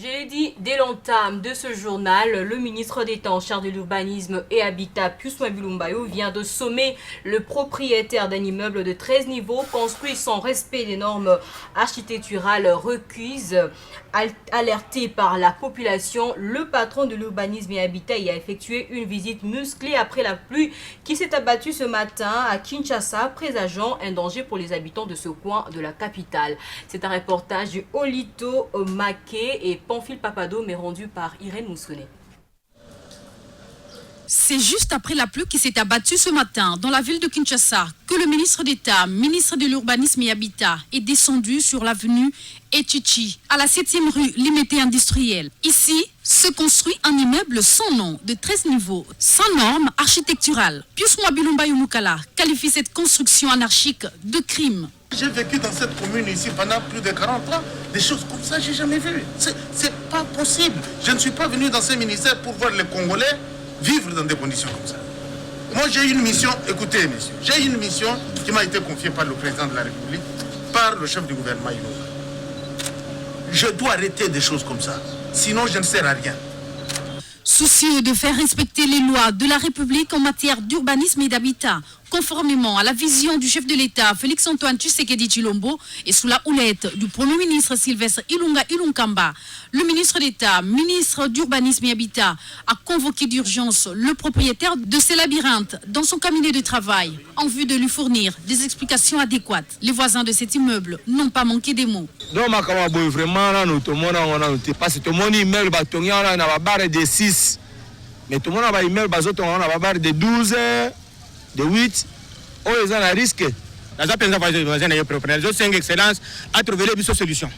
Je l'ai dit dès l'entame de ce journal, le ministre d'État en charge de l'urbanisme et habitat, Pius Mwai-Bilumbayo, vient de sommer le propriétaire d'un immeuble de 13 niveaux construit sans respect des normes architecturales requises. Alerté par la population, le patron de l'urbanisme et habitat y a effectué une visite musclée après la pluie qui s'est abattue ce matin à Kinshasa, présageant un danger pour les habitants de ce coin de la capitale. C'est un reportage du Olito Maké et Pamphile Papado, mais rendu par Irène Moussouné. C'est juste après la pluie qui s'est abattue ce matin dans la ville de Kinshasa que le ministre d'État, ministre de l'Urbanisme et Habitat, est descendu sur l'avenue Echichi, à la 7e rue Limité Industrielle. Ici, se construit un immeuble sans nom de 13 niveaux, sans normes architecturales. Pius Mwai-Bilumbayo Mukala qualifie cette construction anarchique de crime. J'ai vécu dans cette commune ici pendant plus de 40 ans. Des choses comme ça, j'ai jamais vu. C'est pas possible. Je ne suis pas venu dans ce ministère pour voir les Congolais vivre dans des conditions comme ça. Moi, j'ai une mission, écoutez, messieurs, j'ai une mission qui m'a été confiée par le président de la République, par le chef du gouvernement Ilonga. Je dois arrêter des choses comme ça, sinon je ne sers à rien. Soucieux de faire respecter les lois de la République en matière d'urbanisme et d'habitat, conformément à la vision du chef de l'État Félix-Antoine Tshisekedi Tshilombo et sous la houlette du Premier ministre Sylvestre Ilunga Ilunkamba, le ministre d'État, ministre d'Urbanisme et Habitat, a convoqué d'urgence le propriétaire de ces labyrinthes dans son cabinet de travail en vue de lui fournir des explications adéquates. Les voisins de cet immeuble n'ont pas manqué des mots. Donc, vraiment, parce que tout le monde immeuble a barre de 6, mais tout le monde a immeuble a barre de 12. De 8, ils ont un risque. Je suis excellence à trouver les solutions.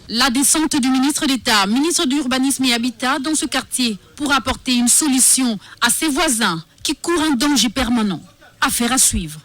La descente du ministre d'État, ministre de l'Urbanisme et Habitat dans ce quartier pour apporter une solution à ses voisins qui courent un danger permanent. Affaire à suivre.